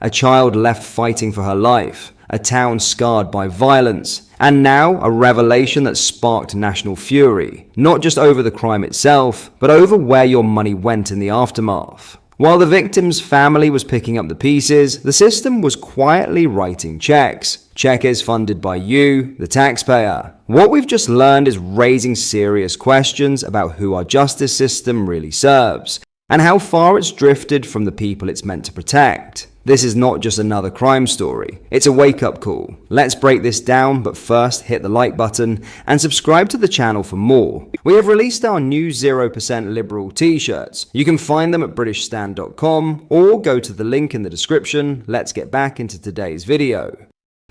A child left fighting for her life, a town scarred by violence, and now a revelation that sparked national fury, not just over the crime itself, but over where your money went in the aftermath. While the victim's family was picking up the pieces, the system was quietly writing checks. Checkers funded by you, the taxpayer. What we've just learned is raising serious questions about who our justice system really serves, and how far it's drifted from the people it's meant to protect. This is not just another crime story, it's a wake-up call. Let's break this down, but first hit the like button and subscribe to the channel for more. We have released our new 0% liberal t-shirts. You can find them at britishstand.com or go to the link in the description. Let's get back into today's video.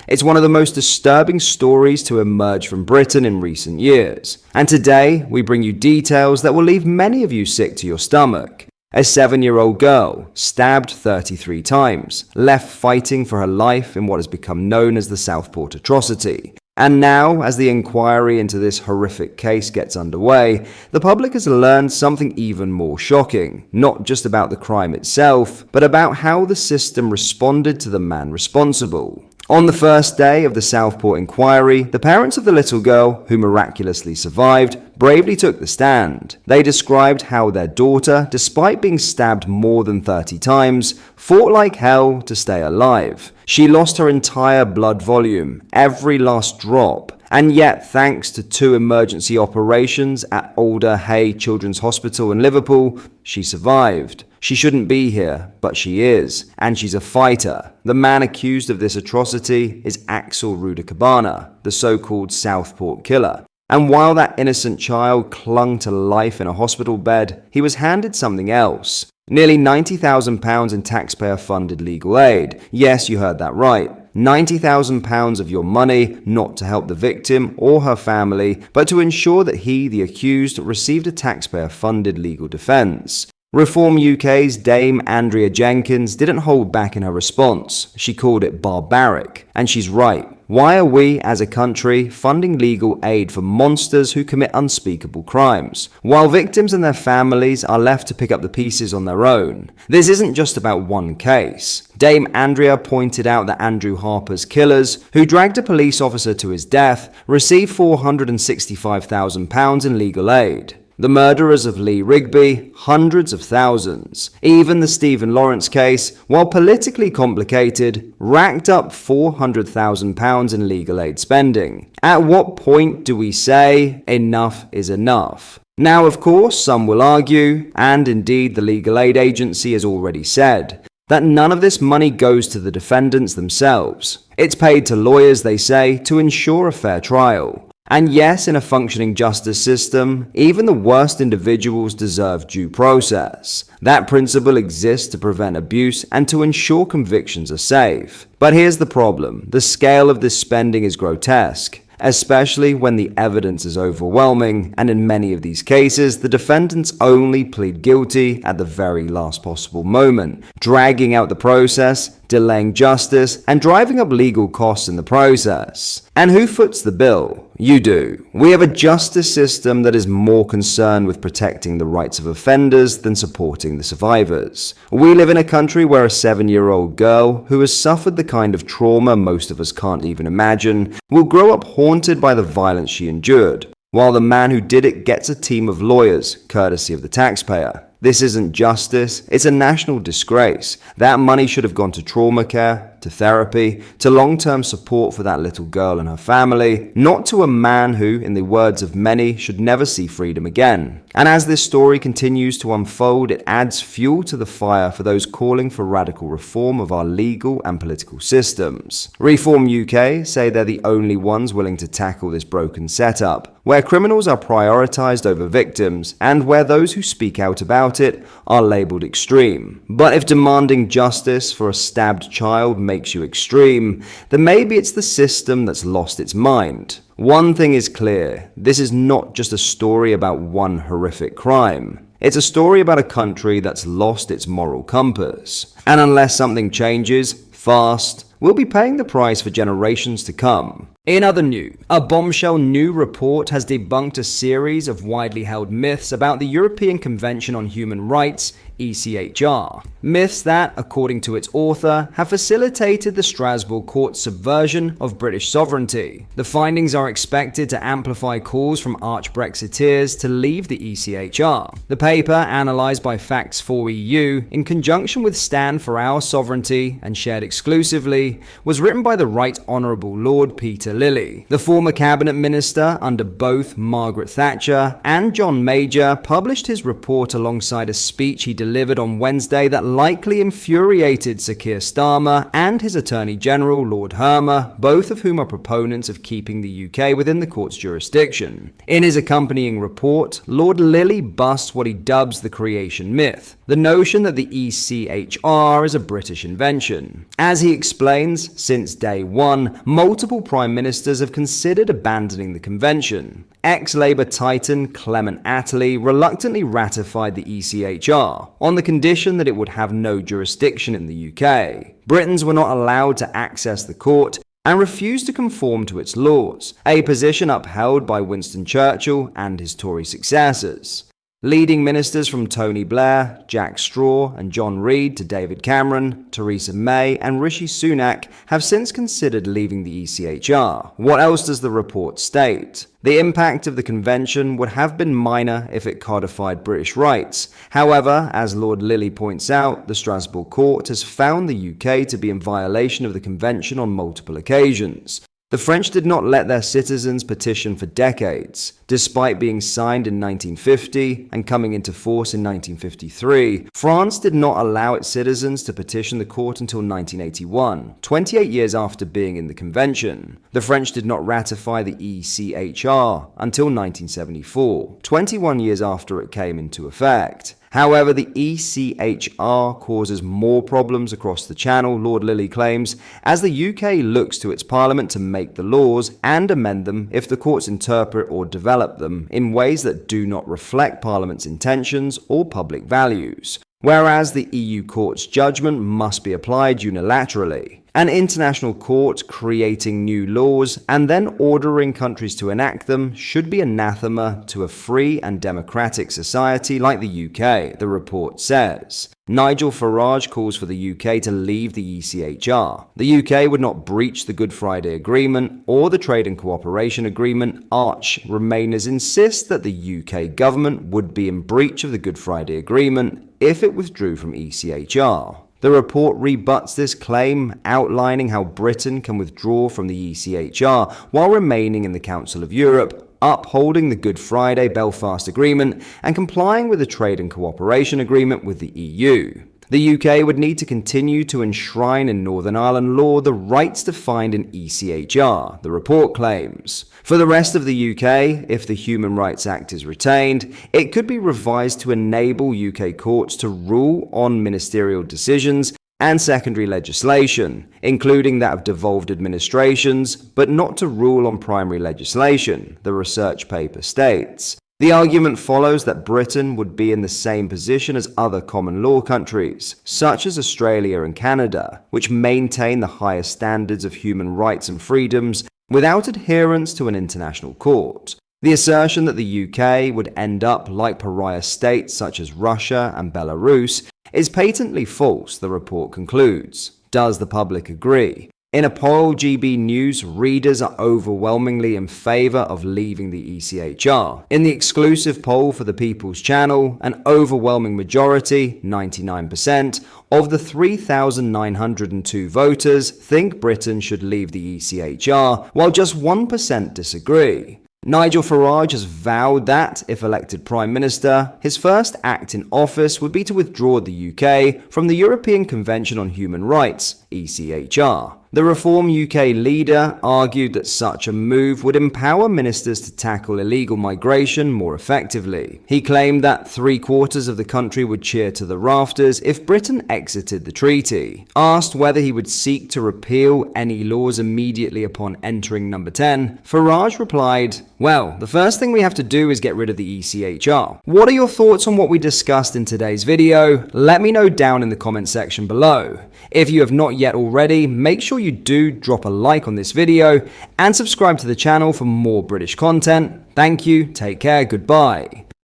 It's one of the most disturbing stories to emerge from Britain in recent years, and today we bring you details that will leave many of you sick to your stomach. A 7-year-old girl, stabbed 33 times, left fighting for her life in what has become known as the Southport atrocity. And now, as the inquiry into this horrific case gets underway, the public has learned something even more shocking, not just about the crime itself, but about how the system responded to the man responsible. On the first day of the Southport inquiry, the parents of the little girl, who miraculously survived, bravely took the stand. They described how their daughter, despite being stabbed more than 30 times, fought like hell to stay alive. She lost her entire blood volume, every last drop, and yet thanks to 2 emergency operations at Alder Hey Children's Hospital in Liverpool, she survived. She shouldn't be here, but she is, and she's a fighter. The man accused of this atrocity is Axel Rudakabana, the so-called Southport killer. And while that innocent child clung to life in a hospital bed, he was handed something else. Nearly £90,000 in taxpayer-funded legal aid. Yes, you heard that right. £90,000 of your money, not to help the victim or her family, but to ensure that he, the accused, received a taxpayer-funded legal defense. Reform UK's Dame Andrea Jenkins didn't hold back in her response. She called it barbaric. And she's right. Why are we, as a country, funding legal aid for monsters who commit unspeakable crimes, while victims and their families are left to pick up the pieces on their own? This isn't just about one case. Dame Andrea pointed out that Andrew Harper's killers, who dragged a police officer to his death, received £465,000 in legal aid. The murderers of Lee Rigby, hundreds of thousands. Even the Stephen Lawrence case, while politically complicated, racked up £400,000 in legal aid spending. At what point do we say enough is enough? Now, of course, some will argue, and indeed the legal aid agency has already said, that none of this money goes to the defendants themselves. It's paid to lawyers, they say, to ensure a fair trial. And yes, in a functioning justice system, even the worst individuals deserve due process. That principle exists to prevent abuse and to ensure convictions are safe. But here's the problem. The scale of this spending is grotesque, especially when the evidence is overwhelming, and in many of these cases, the defendants only plead guilty at the very last possible moment, dragging out the process, delaying justice, and driving up legal costs in the process. And who foots the bill? You do. We have a justice system that is more concerned with protecting the rights of offenders than supporting the survivors. We live in a country where a 7-year-old girl, who has suffered the kind of trauma most of us can't even imagine, will grow up haunted by the violence she endured, while the man who did it gets a team of lawyers, courtesy of the taxpayer. This isn't justice, it's a national disgrace. That money should have gone to trauma care, to therapy, to long-term support for that little girl and her family, not to a man who, in the words of many, should never see freedom again. And as this story continues to unfold, it adds fuel to the fire for those calling for radical reform of our legal and political systems. Reform UK say they're the only ones willing to tackle this broken setup, where criminals are prioritized over victims, and where those who speak out about it are labeled extreme. But if demanding justice for a stabbed child makes you extreme, then maybe it's the system that's lost its mind. One thing is clear, this is not just a story about one horrific crime. It's a story about a country that's lost its moral compass. And unless something changes, fast, we'll be paying the price for generations to come. In other news, a bombshell new report has debunked a series of widely held myths about the European Convention on Human Rights ECHR. Myths that, according to its author, have facilitated the Strasbourg court's subversion of British sovereignty. The findings are expected to amplify calls from arch-Brexiteers to leave the ECHR. The paper, analysed by Facts4EU in conjunction with Stand for Our Sovereignty and shared exclusively, was written by the Right Honourable Lord Peter Lilly. The former cabinet minister under both Margaret Thatcher and John Major published his report alongside a speech he delivered on Wednesday that likely infuriated Sir Keir Starmer and his Attorney General Lord Hermer, both of whom are proponents of keeping the UK within the court's jurisdiction. In his accompanying report, Lord Lilly busts what he dubs the creation myth, the notion that the ECHR is a British invention. As he explains, since day one, multiple prime ministers have considered abandoning the convention. Ex-Labour titan Clement Attlee reluctantly ratified the ECHR on the condition that it would have no jurisdiction in the UK. Britons were not allowed to access the court and refused to conform to its laws, a position upheld by Winston Churchill and his Tory successors. Leading ministers from Tony Blair, Jack Straw, and John Reid to David Cameron, Theresa May, and Rishi Sunak have since considered leaving the ECHR. What else does the report state? The impact of the convention would have been minor if it codified British rights. However, as Lord Lilly points out, the Strasbourg court has found the UK to be in violation of the convention on multiple occasions. The French did not let their citizens petition for decades. Despite being signed in 1950 and coming into force in 1953, France did not allow its citizens to petition the court until 1981, 28 years after being in the convention. The French did not ratify the ECHR until 1974, 21 years after it came into effect. However, the ECHR causes more problems across the Channel, Lord Lilly claims, as the UK looks to its parliament to make the laws and amend them if the courts interpret or develop them in ways that do not reflect parliament's intentions or public values. Whereas the EU court's judgment must be applied unilaterally. An international court creating new laws and then ordering countries to enact them should be anathema to a free and democratic society like the UK, the report says. Nigel Farage calls for the UK to leave the ECHR. The UK would not breach the Good Friday Agreement or the Trade and Cooperation Agreement. Arch Remainers insist that the UK government would be in breach of the Good Friday Agreement if it withdrew from ECHR. The report rebuts this claim, outlining how Britain can withdraw from the ECHR while remaining in the Council of Europe, upholding the Good Friday Belfast Agreement, and complying with the Trade and Cooperation Agreement with the EU. The UK would need to continue to enshrine in Northern Ireland law the rights to find an ECHR, the report claims. For the rest of the UK, if the Human Rights Act is retained, it could be revised to enable UK courts to rule on ministerial decisions and secondary legislation, including that of devolved administrations, but not to rule on primary legislation, the research paper states. The argument follows that Britain would be in the same position as other common law countries, such as Australia and Canada, which maintain the highest standards of human rights and freedoms without adherence to an international court. The assertion that the UK would end up like pariah states such as Russia and Belarus is patently false, the report concludes. Does the public agree? In a poll, GB News readers are overwhelmingly in favour of leaving the ECHR. In the exclusive poll for the People's Channel, an overwhelming majority, 99%, of the 3,902 voters think Britain should leave the ECHR, while just 1% disagree. Nigel Farage has vowed that, if elected Prime Minister, his first act in office would be to withdraw the UK from the European Convention on Human Rights, ECHR. The Reform UK leader argued that such a move would empower ministers to tackle illegal migration more effectively. He claimed that 3/4 of the country would cheer to the rafters if Britain exited the treaty. Asked whether he would seek to repeal any laws immediately upon entering Number 10, Farage replied, "Well, the first thing we have to do is get rid of the ECHR." What are your thoughts on what we discussed in today's video? Let me know down in the comment section below. If you have not yet already, make sure you do drop a like on this video and subscribe to the channel for more British content. Thank you, take care, goodbye.